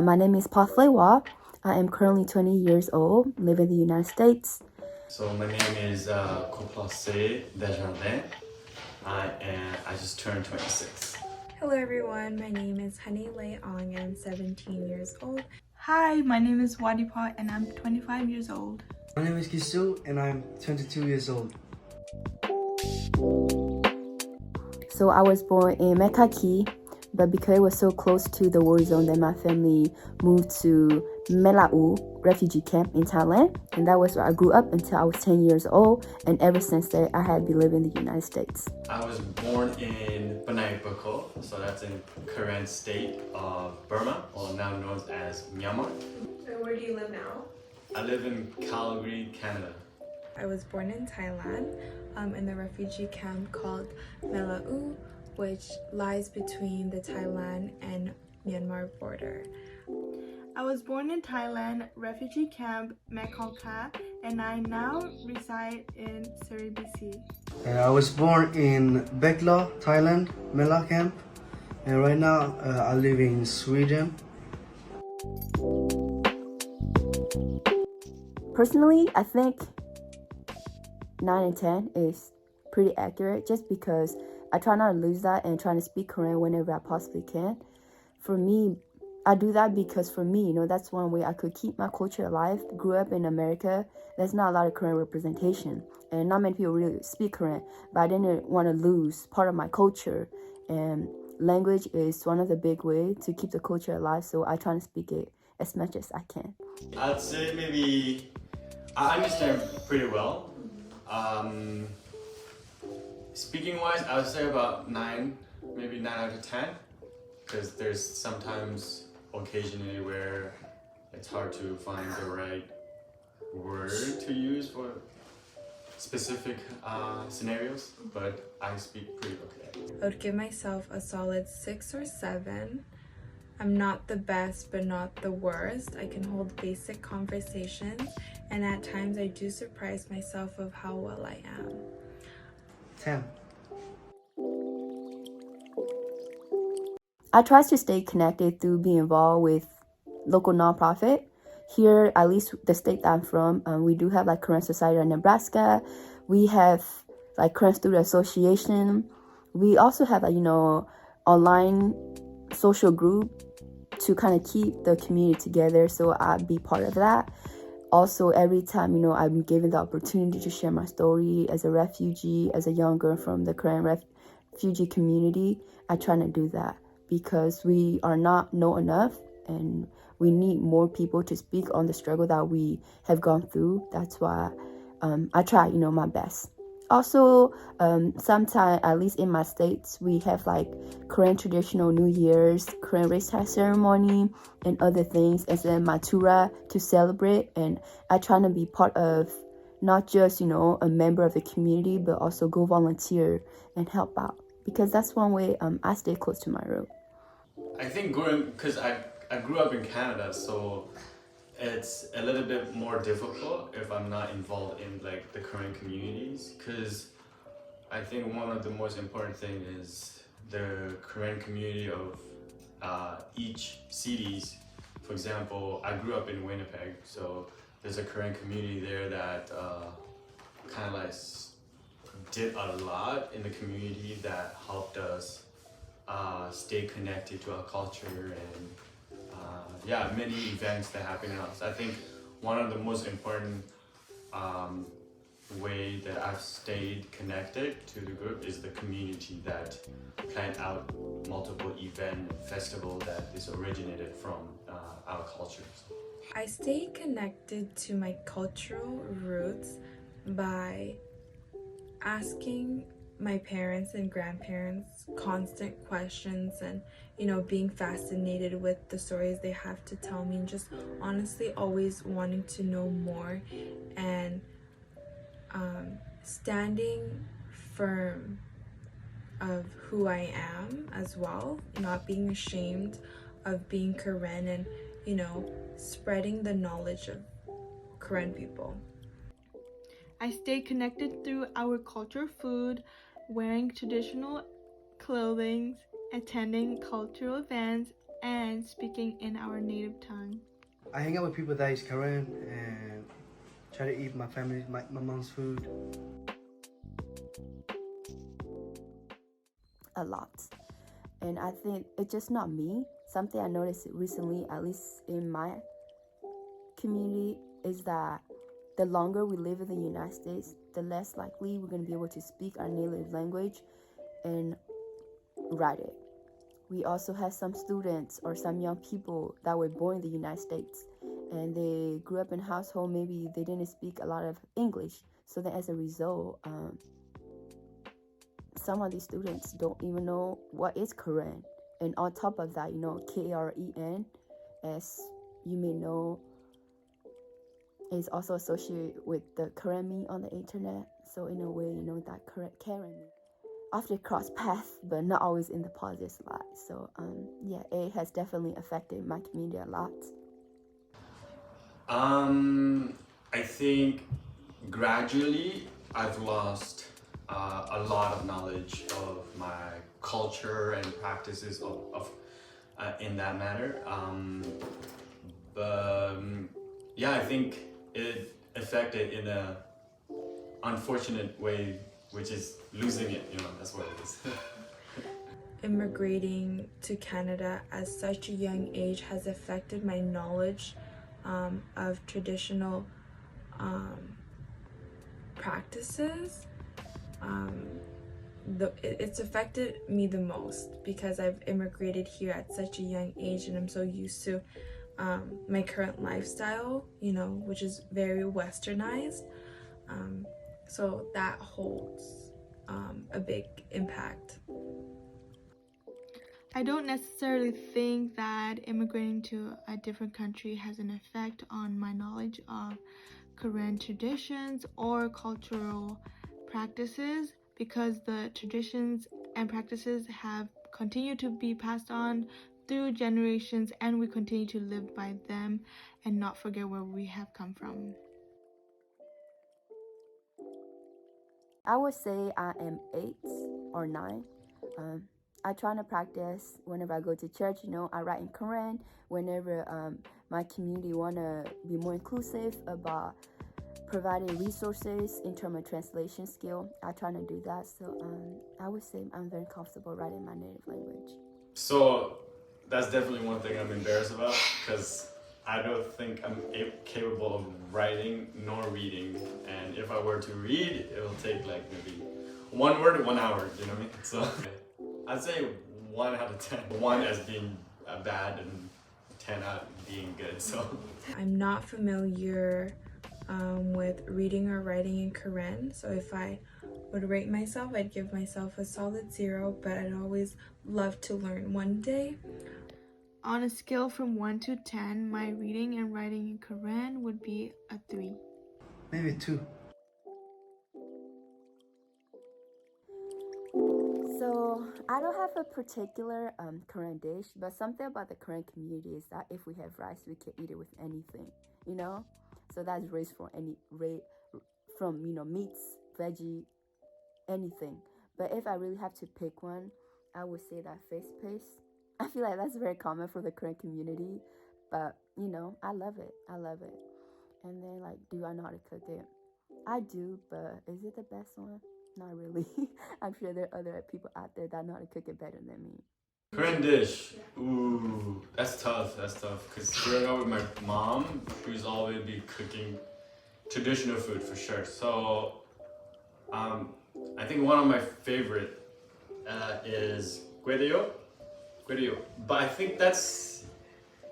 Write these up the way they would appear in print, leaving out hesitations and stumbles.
My name is Pathley Wah. I am currently 20 years old, live in the United States. So my name is Coplace Desjardins. I just turned 26. Hello everyone, my name is Honey Lei Ong and I'm 17 years old. Hi, my name is Wadipa and I'm 25 years old. My name is Kisu and I'm 22 years old. So I was born in Mekaki, but because it was so close to the war zone, then my family moved to Melau refugee camp in Thailand, and that was where I grew up until I was 10 years old, and ever since then I had been living in the United States. I was born in Panay Bako, so that's in current state of Burma, or now known as Myanmar. And where do you live now? I live in Calgary, Canada. I was born in Thailand in the refugee camp called Melau, which lies between the Thailand and Myanmar border. I was born in Thailand, refugee camp Mekolka, and I now reside in Surrey, BC. And I was born in Bekla, Thailand, Mela camp. And right now I live in Sweden. Personally, I think 9 and 10 is pretty accurate just because I try not to lose that and trying to speak Korean whenever I possibly can. For me, I do that because for me, that's one way I could keep my culture alive. Grew up in America, there's not a lot of Korean representation and not many people really speak Korean, but I didn't want to lose part of my culture, and language is one of the big ways to keep the culture alive, so I try to speak it as much as I can. I'd say maybe I understand pretty well. Speaking wise, I would say about 9, maybe 9 out of 10, because there's sometimes occasionally where it's hard to find the right word to use for specific scenarios, but I speak pretty okay. I would give myself a solid 6 or 7. I'm not the best, but not the worst. I can hold basic conversations, and at times I do surprise myself of how well I am. 10. I try to stay connected through being involved with local nonprofit. Here, at least the state that I'm from, we do have like Korean Society of Nebraska. We have like Korean Student Association. We also have online social group to kind of keep the community together. So I'd be part of that. Also, every time, I'm given the opportunity to share my story as a refugee, as a young girl from the Korean refugee community, I try to do that because we are not know enough and we need more people to speak on the struggle that we have gone through. That's why I try, my best. Also, sometimes, at least in my states, we have like Korean traditional New Year's, Korean race tie ceremony, and other things, and then Matura to celebrate. And I try to be part of not just, a member of the community, but also go volunteer and help out, because that's one way I stay close to my root. I think because I grew up in Canada, so it's a little bit more difficult if I'm not involved in like the Korean communities, because I think one of the most important thing is the Korean community of each cities. For example, I grew up in Winnipeg, so there's a Korean community there that kind of like did a lot in the community that helped us stay connected to our culture and many events that happen in us. I think one of the most important way that I've stayed connected to the group is the community that planned out multiple event and festival that is originated from our cultures. I stay connected to my cultural roots by asking my parents and grandparents constant questions and being fascinated with the stories they have to tell me, and just honestly always wanting to know more, and standing firm of who I am as well, not being ashamed of being Korean, and spreading the knowledge of Korean people. I stay connected through our culture, food, wearing traditional clothing, attending cultural events, and speaking in our native tongue. I hang out with people that is Korean and try to eat my mom's food. A lot. And I think it's just not me. Something I noticed recently, at least in my community, is that the longer we live in the United States, the less likely we're going to be able to speak our native language and write it. We also have some students or some young people that were born in the United States and they grew up in a household, maybe they didn't speak a lot of English. So then as a result, some of these students don't even know what is Korean. And on top of that, Kren, as you may know, is also associated with the Korean me on the internet. So in a way, that Karen me often cross paths, but not always in the positive light. So it has definitely affected my community a lot. I think gradually I've lost a lot of knowledge of my culture and practices of in that matter. I think it affected in a unfortunate way, which is losing it, that's what it is. Immigrating to Canada at such a young age has affected my knowledge of traditional practices. It's affected me the most because I've immigrated here at such a young age and I'm so used to my current lifestyle, which is very westernized. So that holds a big impact. I don't necessarily think that immigrating to a different country has an effect on my knowledge of Korean traditions or cultural practices, because the traditions and practices have continued to be passed on through generations and we continue to live by them and not forget where we have come from. I would say I am 8 or 9. I try to practice whenever I go to church. I write in Korean. Whenever my community want to be more inclusive about providing resources in terms of translation skill, I try to do that. So I would say I'm very comfortable writing my native language. So that's definitely one thing I'm embarrassed about, because I don't think I'm capable of writing nor reading. And if I were to read, it will take like maybe 1 word, 1 hour, you know what I mean? So I'd say 1 out of 10. 1 as being bad and 10 out being good, so. I'm not familiar with reading or writing in Korean, so if I would rate myself, I'd give myself a solid 0, but I'd always love to learn one day. On a scale from 1 to 10, my reading and writing in Korean would be a 3. Maybe 2. So I don't have a particular Korean dish, but something about the Korean community is that if we have rice, we can eat it with anything, So that's raised from meats, veggie, anything. But if I really have to pick one, I would say that fish paste. I feel like that's very common for the Korean community, but I love it. And then do I know how to cook it? I do, but is it the best one? Not really. I'm sure there are other people out there that know how to cook it better than me. Korean dish. Ooh, that's tough. Because growing up with my mom, she's always be cooking traditional food for sure. So, I think one of my favorite is gwedeo. But I think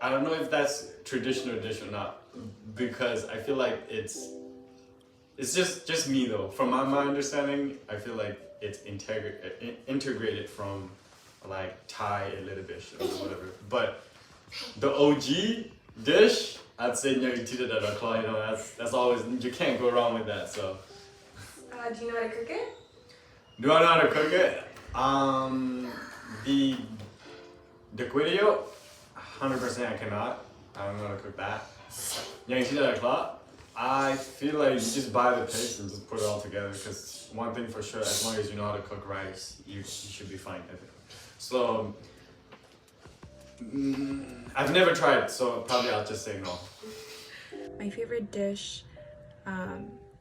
I don't know if that's traditional dish or not, because I feel like it's just me though. From my understanding, I feel like it's integrated from like Thai a little bit or whatever. But the OG dish, I'd say that's always, you can't go wrong with that. So. Do you know how to cook it? Do I know how to cook it? The gwedeo, 100% I cannot. I don't know how to cook that. I feel like you just buy the paste and just put it all together, because one thing for sure, as long as you know how to cook rice, you should be fine. So I've never tried, so probably I'll just say no. My favorite dish,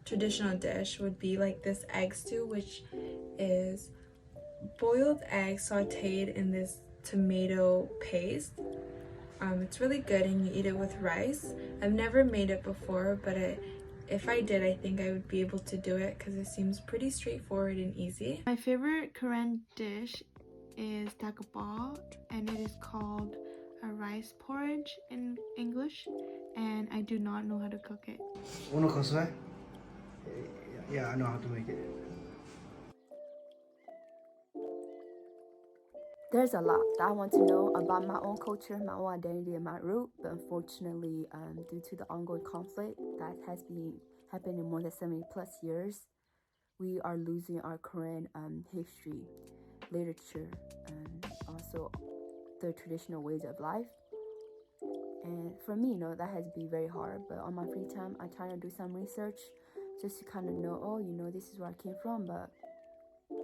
traditional dish, would be like this egg stew, which is boiled eggs sauteed in this tomato paste. It's really good and you eat it with rice. I've never made it before, but if I did, I think I would be able to do it because it seems pretty straightforward and easy. My favorite Korean dish is dakgabal, and it is called a rice porridge in English, and I do not know how to cook it. Unokosai? Yeah, I know how to make it. There's a lot that I want to know about my own culture, my own identity, and my root, but unfortunately, due to the ongoing conflict that has been happening more than 70 plus years, we are losing our Korean history, literature, and also the traditional ways of life. And for me, that has been very hard, but on my free time, I try to do some research just to kind of know, this is where I came from, but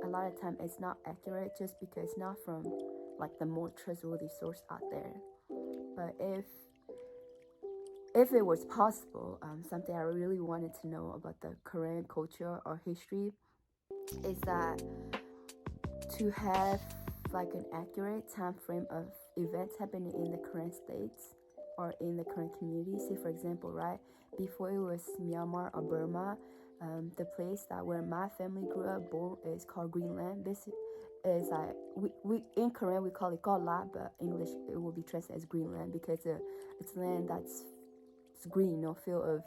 a lot of time it's not accurate just because it's not from like the more trustworthy source out there. But if it was possible, something I really wanted to know about the Korean culture or history is that to have like an accurate time frame of events happening in the Korean states or in the Korean community. Say for example, right, before it was Myanmar or Burma, the place that where my family grew up born is called Greenland. This is like we in Korean we call it Kola, but English it will be translated as Greenland because it's land that's green, filled of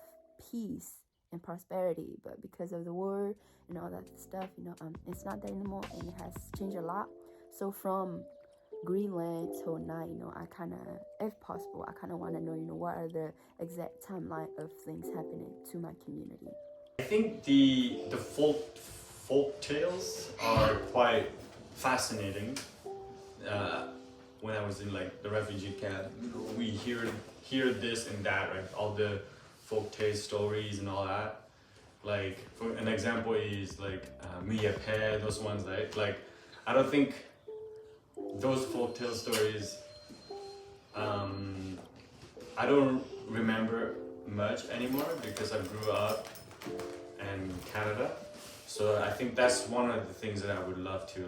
peace and prosperity. But because of the war and all that stuff, it's not there anymore, and it has changed a lot. So from Greenland till now, I kind of, if possible, I kind of want to know, what are the exact timeline of things happening to my community. I think the folk tales are quite fascinating. When I was in like the refugee camp, we hear this and that, right? All the folk tale stories and all that. Like for an example is like Miyape, those ones, right? Like I don't think those folk tale stories. I don't remember much anymore because I grew up in Canada, so I think that's one of the things that I would love to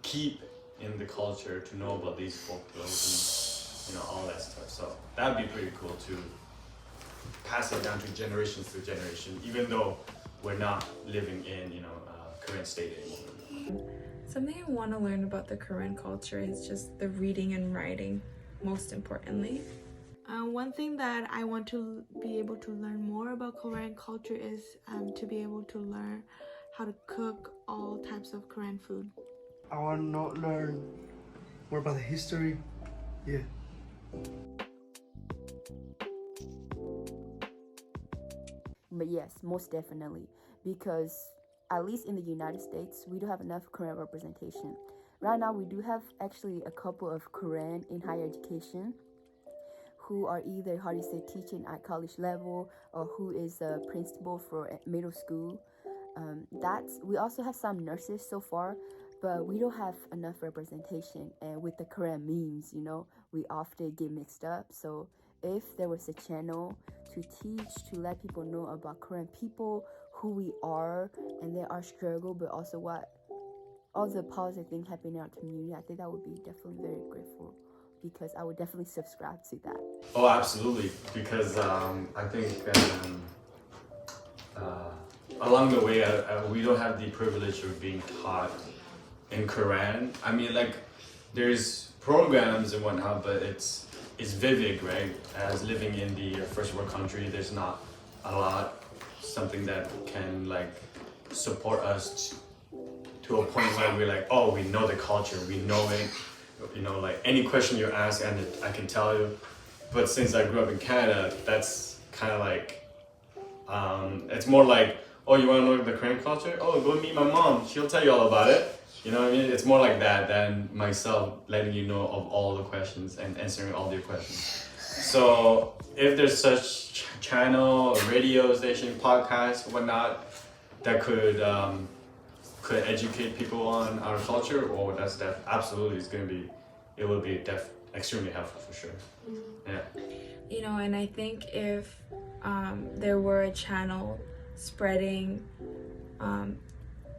keep in the culture, to know about these folk tales and all that stuff. So that'd be pretty cool to pass it down to generation, even though we're not living in Korean state anymore. Something I want to learn about the Korean culture is just the reading and writing, most importantly. One thing that I want to be able to learn more about Korean culture is to be able to learn how to cook all types of Korean food. I want to learn more about the history. Yeah. But yes, most definitely, because at least in the United States, we don't have enough Korean representation. Right now, we do have actually a couple of Korean in higher education who are either, teaching at college level or who is a principal for middle school. We also have some nurses so far, but we don't have enough representation. And with the Korean memes, we often get mixed up. So if there was a channel to teach, to let people know about Korean people, who we are, and then our struggle, but also all the positive things happening in our community, I think that would be definitely very grateful, because I would definitely subscribe to that. Oh, absolutely, because I think along the way we don't have the privilege of being taught in Korean. I mean, like, there's programs and whatnot, but it's vivid, right? As living in the first world country, there's not a lot, something that can like support us to a point where we're like, oh, we know the culture, we know it, like any question you ask and I can tell you. But since I grew up in Canada, that's kind of like, it's more like, oh, you want to know the Korean culture? Oh, go meet my mom, she'll tell you all about it. You know what I mean? It's more like that than myself letting you know of all the questions and answering all your questions. So if there's such channel, radio station, podcast, whatnot, that could educate people on our culture, that's absolutely is going to be it will be extremely helpful for sure. Yeah. You know, and I think if there were a channel spreading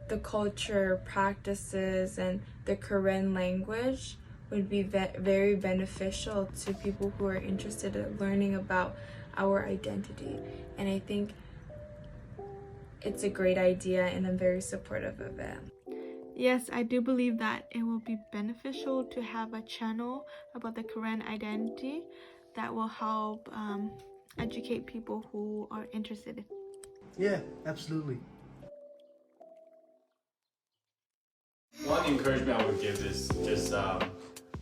the culture, practices, and the Karen language would be very beneficial to people who are interested in learning about our identity. And I think it's a great idea, and I'm very supportive of it. Yes, I do believe that it will be beneficial to have a channel about the Karen identity that will help educate people who are interested. Yeah, absolutely. One encouragement I would give is just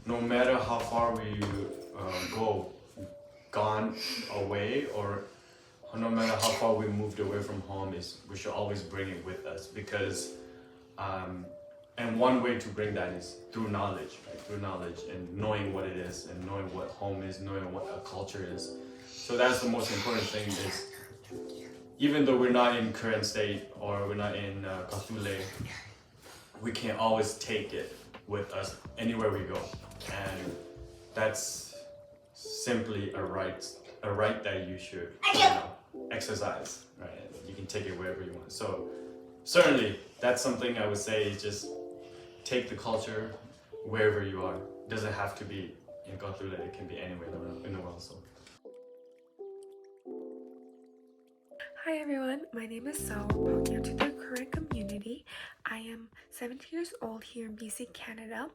no matter how far we gone away, or no matter how far we moved away from home, is we should always bring it with us, because and one way to bring that is through knowledge, right? Through knowledge and knowing what it is, and knowing what home is, knowing what a culture is. So that's the most important thing, is even though we're not in Karen state or we're not in Gathule, we can always take it with us anywhere we go, and that's simply a right that you should exercise, right? You can take it wherever you want. So certainly that's something I would say, is just take the culture wherever you are. It doesn't have to be in Gathule, it can be anywhere in the world. So. Hi everyone, my name is So. Welcome to the Karen community. I am 17 years old here in BC, Canada.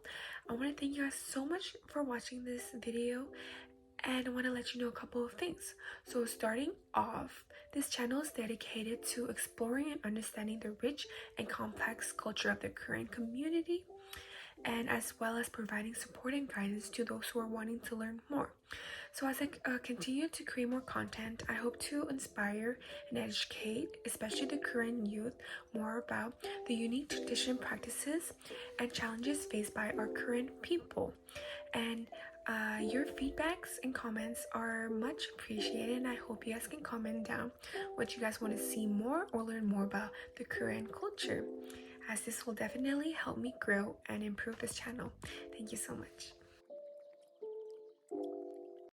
I want to thank you guys so much for watching this video, and I want to let you know a couple of things. So starting off, this channel is dedicated to exploring and understanding the rich and complex culture of the Karen community, and as well as providing support and guidance to those who are wanting to learn more. So as I continue to create more content, I hope to inspire and educate, especially the Karen youth, more about the unique tradition, practices, and challenges faced by our Karen people. And your feedbacks and comments are much appreciated, and I hope you guys can comment down what you guys want to see more or learn more about the Karen culture, as this will definitely help me grow and improve this channel. Thank you so much.